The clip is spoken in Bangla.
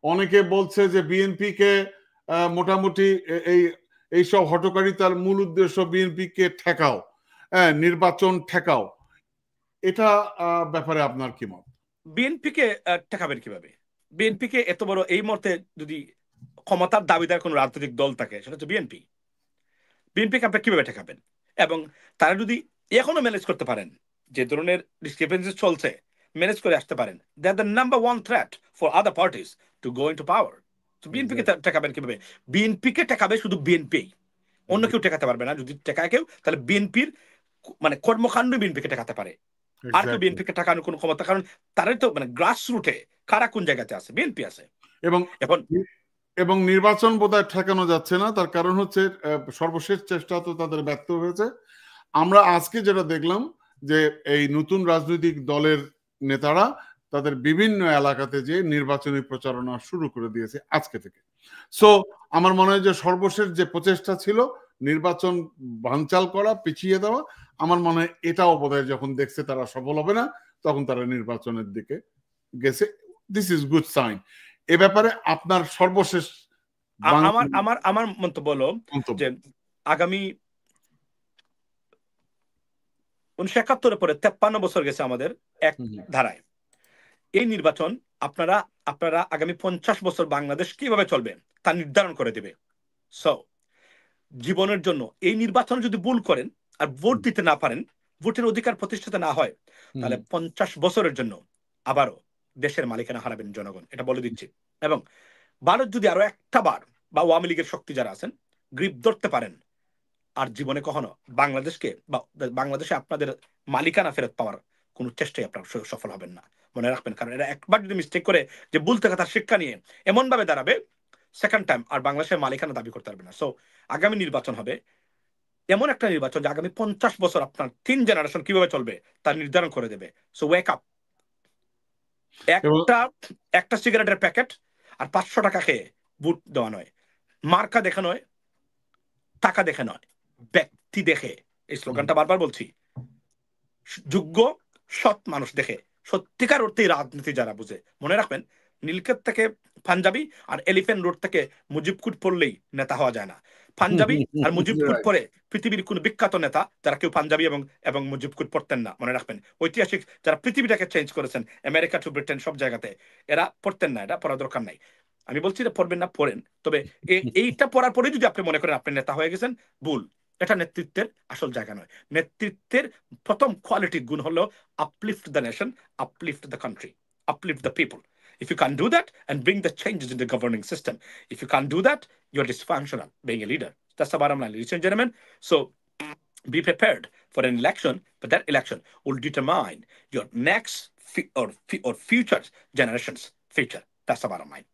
অনেকে বলছে যে বিএনপি কে মোটামুটি এই এইসব হটকারিতার মূল উদ্দেশ্য বিএনপি কে ঠেকাও, নির্বাচন ঠেকাও। এটা ব্যাপারে আপনার কি মত? বিএনপি কে ঠেকাবেন কিভাবে? বিএনপি কে এত বড় এই মুহূর্তে যদি ক্ষমতার দাবিদার কোন রাজনৈতিক দল থাকে সেটা হচ্ছে বিএনপি। বিএনপিকে আপনি কিভাবে ঠেকাবেন? এবং তারা যদি এখনো ম্যানেজ করতে পারেন, যে ধরনের ডিসক্রিপেন্সি চলছে ম্যানেজ করে আসতে পারেন, they are the number one threat for other parties to go into power. তো বিএনপিকে ঠেকাবেন কিভাবে? বিএনপিকে ঠেকাবে শুধু বিএনপি, অন্য কেউ ঠেকাতে পারবে না। যদি ঠেকায় কেউ, তাহলে বিএনপির মানে কর্মকাণ্ড বিএনপিকে ঠেকাতে পারে, আর কেউ বিএনপিকে ঠেকানোর কোনো ক্ষমতা, কারণ তারাই তো মানে গ্রাস রুটে কারা কোন জায়গাতে আছে, বিএনপি আছে। এবং নির্বাচন বোধহয় ঠেকানো যাচ্ছে না, তার কারণ হচ্ছে সর্বশেষ চেষ্টা তো তাদের ব্যর্থ হয়েছে। আমরা আজকে যেটা দেখলাম যে এই নতুন রাজনৈতিক দলের নেতারা তাদের বিভিন্ন এলাকাতে যে নির্বাচনী প্রচারণা শুরু করে দিয়েছে আজকে থেকে। সো আমার মনে হয় যে সর্বশেষ যে প্রচেষ্টা ছিল নির্বাচন বানচাল করা, পিছিয়ে দেওয়া, আমার মনে হয় এটাও বোধহয় যখন দেখছে তারা সফল হবে না, তখন তারা নির্বাচনের দিকে গেছে। This is good sign. এ ব্যাপারে আপনার সর্বশেষ আমার মন্তব্য হলো যে আগামী 1971 পরে 53 বছর গেছে আমাদের এক ধারায়। এই নির্বাচন আপনারা আগামী 50 বছর বাংলাদেশ কিভাবে চলবে তা নির্ধারণ করে দেবে। সো জীবনের জন্য এই নির্বাচন যদি ভুল করেন আর ভোট দিতে না পারেন, ভোটের অধিকার প্রতিষ্ঠিত না হয়, তাহলে 50 বছরের জন্য আবারও দেশের মালিকানা হারাবেন জনগণ, এটা বলে দিচ্ছি। এবং ভারত যদি আরো একটা বার বা আওয়ামী লীগের শক্তি যারা আছেন গ্রিপ ধরতে পারেন, আর জীবনে কখনো বাংলাদেশকে বা বাংলাদেশে আপনাদের মালিকানা ফেরত পাওয়ার কোন চেষ্টাই আপনার সফল হবেন না, মনে রাখবেন। কারণ এরা একবার যদি মিস্টেক করে যে ভুল থেকে তার শিক্ষা নিয়ে এমন ভাবে দাঁড়াবে, সেকেন্ড টাইম আর বাংলাদেশের মালিকানা দাবি করতে পারবে না। সো আগামী নির্বাচন হবে এমন একটা নির্বাচন যে আগামী 50 বছর আপনার 3 জেনারেশন কিভাবে চলবে তা নির্ধারণ করে দেবে। So wake up. একটা সিগারেটের প্যাকেট আর 500 টাকা খেয়ে ভোট দেওয়া নয়, মার্কা দেখে নয়, টাকা দেখে নয়, ব্যক্তি দেখে। এই স্লোগানটা বারবার বলছি। যোগ্য সৎ মানুষ দেখে, সত্যিকার অর্থে রাজনীতি যারা বুঝে। মনে রাখবেন, নীলক্ষেত থেকে পাঞ্জাবি আর এলিফ্যান্ট রোড থেকে মুজিবকুট পড়লেই নেতা হওয়া যায় না। পাঞ্জাবি আর মুজিবকুট পরে পৃথিবীর কোন বিখ্যাত নেতা যারা কেউ পাঞ্জাবি এবং মুজিবকুট পড়তেন না, মনে রাখবেন। ঐতিহাসিক যারা পৃথিবীটাকে চেঞ্জ করেছেন, আমেরিকা টু ব্রিটেন সব জায়গাতে, এরা পড়তেন না। এটা পড়ার দরকার নাই। আমি বলছি এটা পড়বেন না, পড়েন। তবে এইটা পড়ার পরে যদি আপনি মনে করেন আপনি নেতা হয়ে গেছেন, ভুল। এটা নেতৃত্বের আসল জায়গা নয়। নেতৃত্বের প্রথম কোয়ালিটি গুণ হলো uplift the nation, uplift the country, uplift the people. If you can't do that and bring the changes in the governing system, if you can't do that, you're dysfunctional being a leader. That's the bottom line, ladies and gentlemen. So be prepared for an election, but that election will determine your next or future generations' future. That's the bottom line.